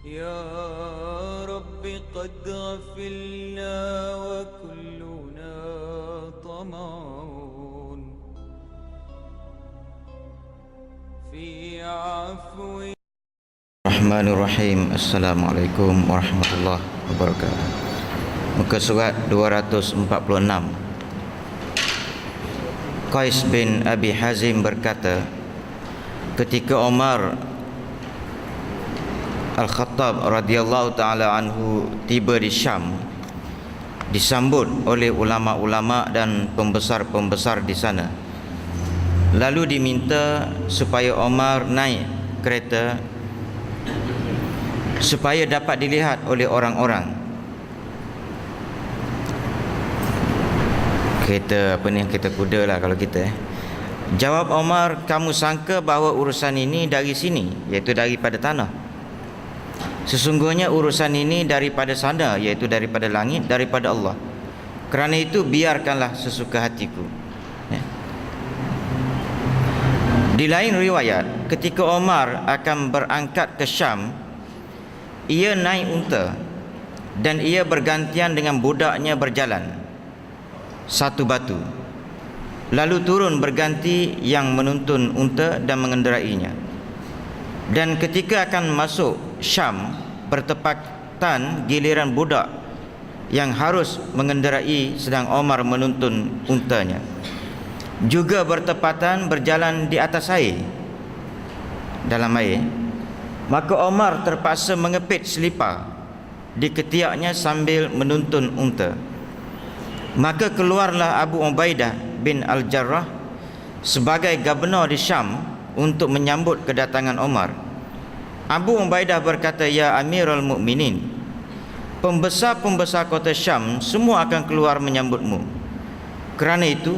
يا رب قد غفلنا وكلنا طمعون في عفو. Bismillahirrahmanirrahim. Assalamualaikum warahmatullahi wabarakatuh. Muka surat 246. Qais bin Abi Hazim berkata, ketika Umar Al-Khattab radhiyallahu ta'ala anhu tiba di Syam, disambut oleh ulama-ulama dan pembesar-pembesar di sana. Lalu diminta supaya Umar naik kereta supaya dapat dilihat oleh orang-orang. Kereta apa ni, kereta kuda lah kalau kita. Jawab Umar, kamu sangka bahawa urusan ini dari sini, iaitu daripada tanah. Sesungguhnya urusan ini daripada sana, iaitu daripada langit, daripada Allah. Kerana itu biarkanlah sesuka hatiku. Ya. Di lain riwayat, ketika Umar akan berangkat ke Syam, ia naik unta dan ia bergantian dengan budaknya berjalan satu batu, lalu turun berganti yang menuntun unta dan mengenderainya. Dan ketika akan masuk Syam, bertepatan giliran budak yang harus mengenderai sedang Umar menuntun untanya. Juga bertepatan berjalan di atas air, dalam air. Maka Umar terpaksa mengepit selipar di ketiaknya sambil menuntun unta. Maka keluarlah Abu Ubaidah bin Al-Jarrah sebagai gubernur di Syam untuk menyambut kedatangan Umar. Abu Ubaidah berkata, ya Amirul Mukminin, pembesar-pembesar kota Syam semua akan keluar menyambutmu. Kerana itu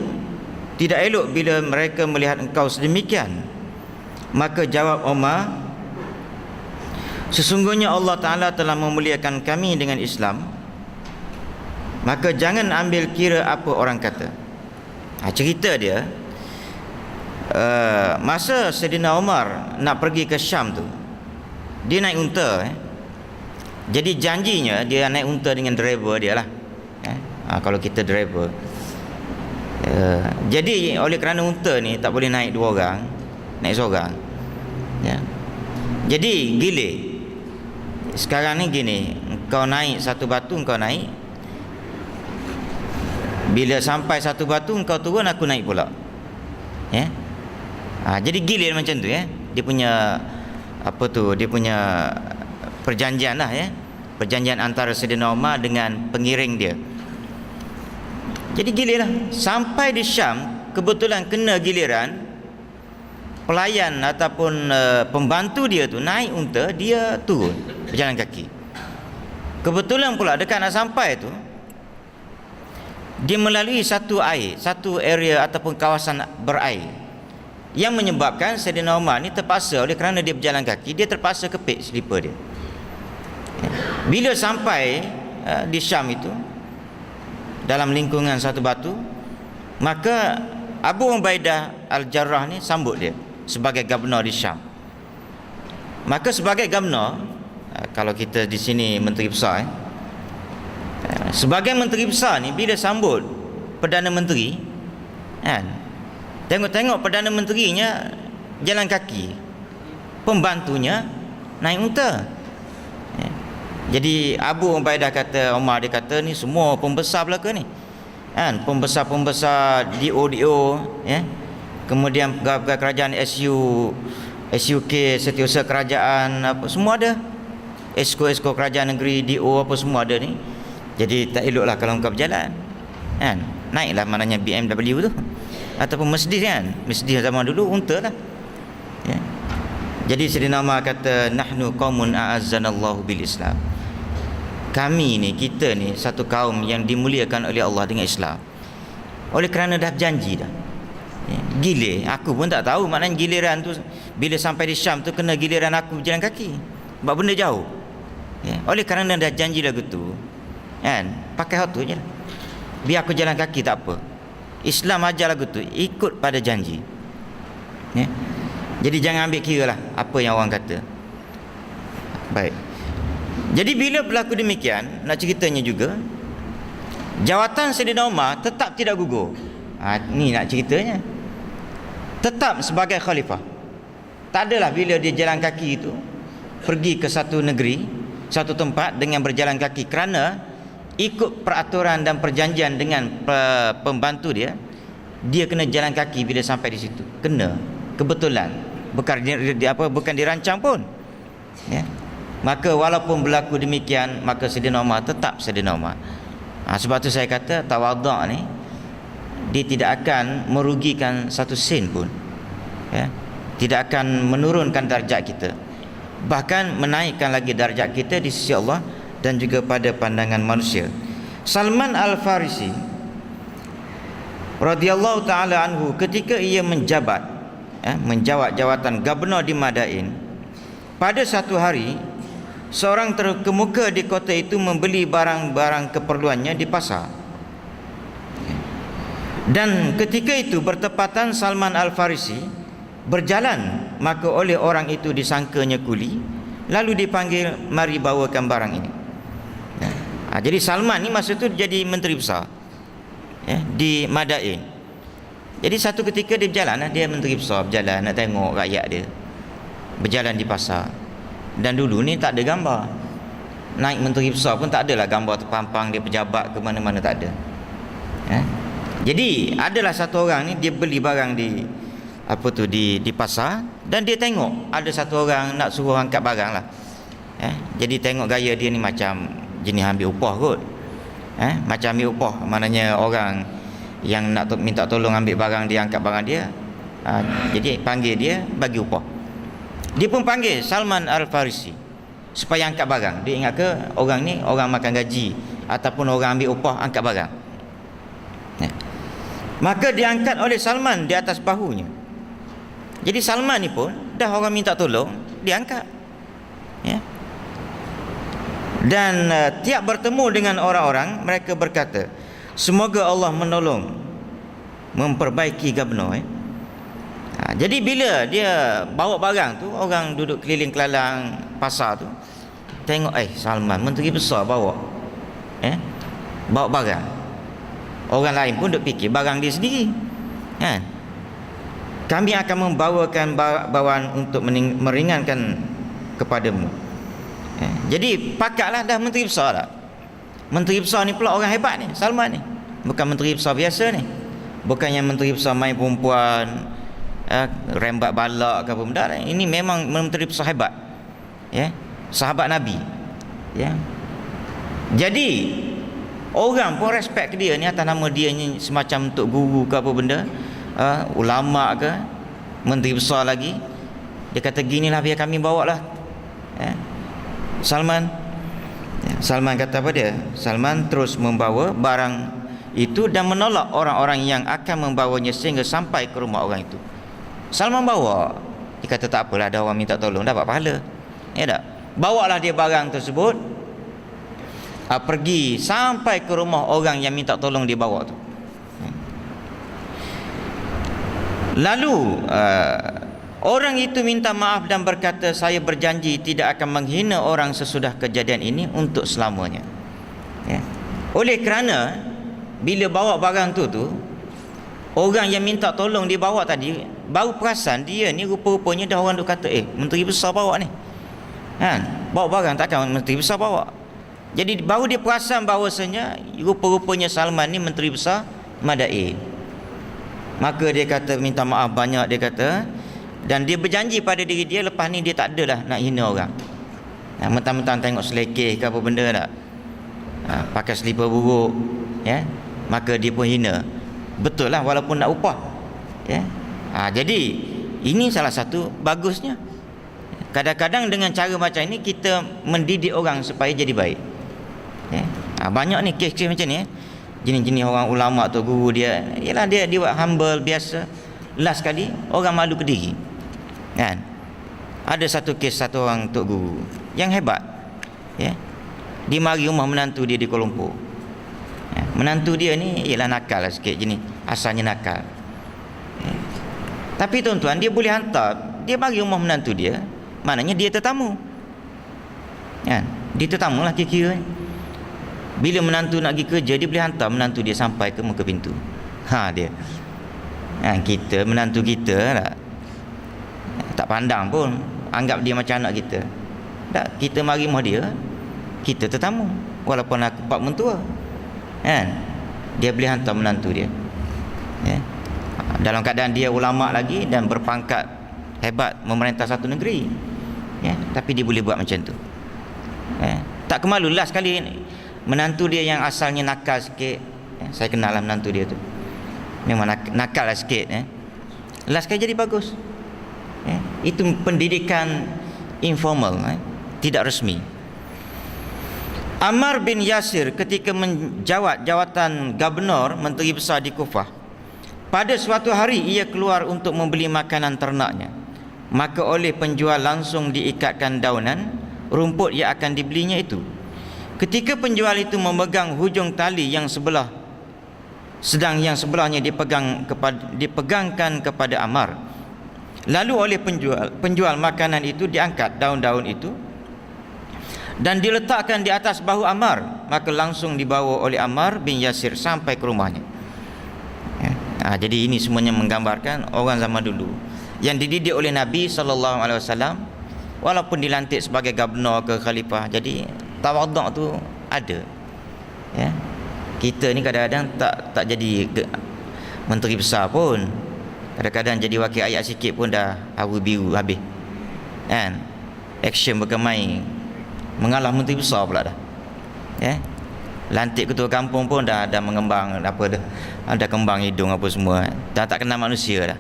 tidak elok bila mereka melihat engkau sedemikian. Maka jawab Umar, sesungguhnya Allah Ta'ala telah memuliakan kami dengan Islam, maka jangan ambil kira apa orang kata. Cerita dia, masa Sayyidina Umar nak pergi ke Syam tu, dia naik unta. Jadi janjinya dia naik unta dengan driver dia lah. Kalau kita driver, jadi oleh kerana unta ni tak boleh naik dua orang, naik seorang. Jadi gilir. Sekarang ni gini, kau naik satu batu, kau naik. Bila sampai satu batu kau turun, aku naik pula. Jadi gilir macam tu. Dia punya apa tu, dia punya perjanjian lah. Perjanjian antara Sayyidina Umar dengan pengiring dia. Jadi gilir lah. Sampai di Syam, kebetulan kena giliran pelayan ataupun pembantu dia tu naik unta, dia turun berjalan kaki. Kebetulan pula dekat nak sampai tu, dia melalui satu air, satu area ataupun kawasan berair, yang menyebabkan Sayyidina Umar ni terpaksa, oleh kerana dia berjalan kaki, dia terpaksa kepit selipar dia. Bila sampai di Syam itu, dalam lingkungan satu batu, maka Abu Ubaidah Al-Jarrah ni sambut dia sebagai gubernur di Syam. Maka sebagai gubernur, kalau kita di sini menteri besar, sebagai menteri besar ni bila sambut Perdana Menteri, tengok-tengok Perdana Menterinya jalan kaki, pembantunya naik unta. Jadi Abu Ubaidah kata, Umar dia kata, ni semua pembesar belaka ni, pembesar-pembesar DO, kemudian pegawai kerajaan SUK, Setiausaha Kerajaan, apa semua ada, Esko kerajaan negeri, DO apa semua ada ni. Jadi tak eloklah kalau engkau berjalan, naiklah maknanya BMW tu ataupun Mercedes, Mercedes zaman dulu unta lah. Jadi Sayyidina Umar kata, nahnu qaumun a'azzanallahu bil Islam. Kami ni, kita ni satu kaum yang dimuliakan oleh Allah dengan Islam. Oleh kerana dah berjanji dah. Gilir, aku pun tak tahu maknanya giliran tu bila sampai di Syam tu kena giliran aku berjalan kaki. Sebab benda jauh. Oleh kerana dah janji lagu tu, pakai hot tu je lah. Biar aku jalan kaki tak apa. Islam ajar lagu tu, ikut pada janji. Jadi jangan ambil kira lah apa yang orang kata. Baik. Jadi bila berlaku demikian, nak ceritanya juga, jawatan Sayyidina Umar tetap tidak gugur. Ni nak ceritanya. Tetap sebagai khalifah. Tak adalah bila dia jalan kaki itu pergi ke satu negeri, satu tempat dengan berjalan kaki kerana ikut peraturan dan perjanjian dengan pembantu dia, dia kena jalan kaki bila sampai di situ. Kena. Kebetulan. Bukan dirancang pun. Ya. Maka walaupun berlaku demikian, maka Sayyidina Umar tetap Sayyidina Umar. Sebab tu saya kata tawaduk ni dia tidak akan merugikan satu sen pun. Ya. Tidak akan menurunkan darjat kita. Bahkan menaikkan lagi darjat kita di sisi Allah dan juga pada pandangan manusia. Salman Al-Farisi radhiyallahu taala anhu ketika ia menjawat jawatan gubernur di Madain, pada satu hari seorang terkemuka di kota itu membeli barang-barang keperluannya di pasar. Dan ketika itu bertepatan Salman Al-Farisi berjalan, maka oleh orang itu disangkanya kuli, lalu dipanggil, mari bawakan barang ini. Jadi Salman ni masa tu jadi menteri besar di Madain. Jadi satu ketika dia berjalan, dia menteri besar berjalan nak tengok rakyat dia berjalan di pasar. Dan dulu ni tak ada gambar. Naik menteri besar pun tak adalah gambar terpampang dia pejabat ke mana-mana, tak ada. Jadi adalah satu orang ni dia beli barang di di pasar, dan dia tengok ada satu orang nak suruh angkat barang lah. Jadi tengok gaya dia ni macam jenis ambil upah kot. Macam ambil upah, maknanya orang yang nak minta tolong ambil barang dia, angkat barang dia. Jadi panggil dia bagi upah. Dia pun panggil Salman Al-Farisi supaya angkat barang. Dia ingat ke orang ni orang makan gaji ataupun orang ambil upah angkat barang. Maka diangkat oleh Salman di atas bahunya. Jadi Salman ni pun dah orang minta tolong, dia angkat. Dan tiap bertemu dengan orang-orang, mereka berkata, semoga Allah menolong memperbaiki gubernur. Jadi bila dia bawa barang tu, orang duduk keliling kelalang pasar tu tengok, Salman menteri besar bawa barang. Orang lain pun duk fikir barang dia sendiri. Kami akan membawakan bawaan untuk meringankan kepadamu. Jadi pakatlah dah menteri besar lah. Menteri besar ni pula orang hebat ni, Salman ni. Bukan menteri besar biasa ni. Bukan yang menteri besar main perempuan, rembat balak ke apa benda. Ini memang menteri besar hebat. Sahabat Nabi. Jadi orang pun respect ke dia ni atas nama dia ni semacam untuk guru ke apa benda, ulama ke, menteri besar lagi. Dia kata ginilah biar kami bawa lah. Salman kata apa dia? Salman terus membawa barang itu dan menolak orang-orang yang akan membawanya sehingga sampai ke rumah orang itu. Salman bawa. Dia kata tak apalah, ada orang minta tolong, dapat pahala. Tak? Bawalah dia barang tersebut, pergi sampai ke rumah orang yang minta tolong dia bawa tu. Lalu orang itu minta maaf dan berkata, saya berjanji tidak akan menghina orang sesudah kejadian ini untuk selamanya. Oleh kerana bila bawa barang tu orang yang minta tolong dia bawa tadi baru perasan dia ni rupa-rupanya dah orang duk kata, menteri besar bawa ni. Bawa barang takkan menteri besar bawa. Jadi baru dia perasan bahawasanya rupa-rupanya Salman ni menteri besar Madain. Maka dia kata minta maaf banyak, dia kata, dan dia berjanji pada diri dia lepas ni dia tak adalah nak hina orang. Mentang-mentang tengok selekeh ke apa benda tak, pakai selipar buruk, maka dia pun hina. Betul lah, walaupun nak upah. Jadi ini salah satu bagusnya. Kadang-kadang dengan cara macam ini kita mendidik orang supaya jadi baik. Banyak ni kes-kes macam ni. Jenis-jenis orang ulama tu, guru dia, ialah dia buat humble biasa. Last kali orang malu ke diri. Ada satu kes satu orang tok guru yang hebat. Dia mari rumah menantu dia di Kuala Lumpur. Menantu dia ni ialah nakal lah sikit jenis, asalnya nakal. Tapi tuan-tuan, dia boleh hantar, dia mari rumah menantu dia, maknanya dia tetamu. Kan? Dia tetamu lah kira-kira. Bila menantu nak pergi kerja, dia boleh hantar menantu dia sampai ke muka pintu. Dia. Kita, menantu kita tak pandang pun, anggap dia macam anak kita. Tak, kita mari rumah dia, kita tetamu. Walaupun aku pak mentua. Kan? Dia boleh hantar menantu dia. Ya. Dalam keadaan dia ulama lagi dan berpangkat hebat memerintah satu negeri. Ya, tapi dia boleh buat macam tu. Ya. Tak kemalu lah sekali menantu dia yang asalnya nakal sikit. Ya, saya kenal lah menantu dia tu. Memang nakal lah sikit. Ya. Last sekali jadi bagus. Ya. Itu pendidikan informal, tidak resmi. Ammar bin Yasir ketika menjawat jawatan gubernur menteri besar di Kufah, pada suatu hari ia keluar untuk membeli makanan ternaknya. Maka oleh penjual langsung diikatkan daunan rumput yang akan dibelinya itu. Ketika penjual itu memegang hujung tali yang sebelah, sedang yang sebelahnya dipegangkan kepada Ammar. Lalu oleh penjual makanan itu diangkat daun-daun itu dan diletakkan di atas bahu Ammar, maka langsung dibawa oleh Ammar bin Yasir sampai ke rumahnya. Ya. Jadi ini semuanya menggambarkan orang zaman dulu yang dididik oleh Nabi SAW, walaupun dilantik sebagai gubernur ke khalifah. Jadi tawaduk tu ada. Ya. Kita ni kadang-kadang tak jadi menteri besar pun. Kadang-kadang jadi wakil ayat sikit pun dah hawa biru habis. Kan? Action berkemai, mengalah menteri besar pula dah. Ya. Lantik ketua kampung pun dah mengembang apa dah. Ada kembang hidung apa semua. Dah tak kenal manusia dah.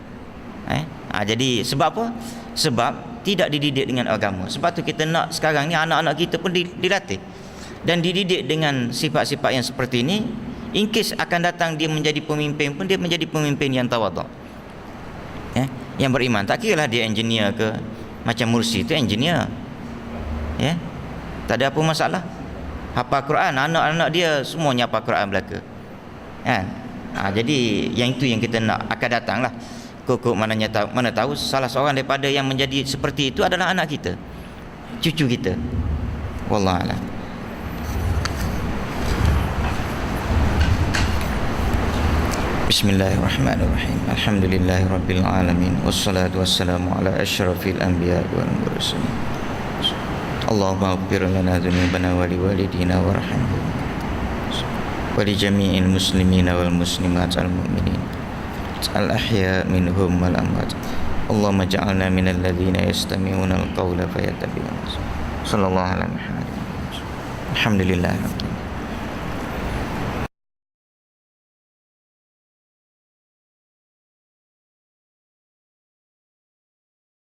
Jadi sebab apa? Sebab tidak dididik dengan agama. Sebab tu kita nak sekarang ni anak-anak kita pun dilatih dan dididik dengan sifat-sifat yang seperti ini. In case akan datang dia menjadi pemimpin pun, dia menjadi pemimpin yang tawaduk. Yang beriman. Tak kira lah dia engineer ke, macam Mursi tu engineer. Ya. Tak ada apa masalah. Hafal Quran, anak-anak dia semuanya hafal Quran belaka. Kan? Jadi yang itu yang kita nak akan datang lah. Kok mana tahu salah seorang daripada yang menjadi seperti itu adalah anak kita, cucu kita. Wallahu a'lam. Bismillahirrahmanirrahim. Alhamdulillahirabbil alamin wassalatu wassalamu ala asyrafil anbiya wal mursalin. Allahumma ighfir lana dzunubana wa liwalidina warhamhum wa li jami'il muslimina wal muslimat al mu'minin al ahya minhum wal amwat. Allahumma ja'alna minal ladzina yastami'una al qawla fayattabi'una. Sallallahu alaihi wa sallam. Alhamdulillah.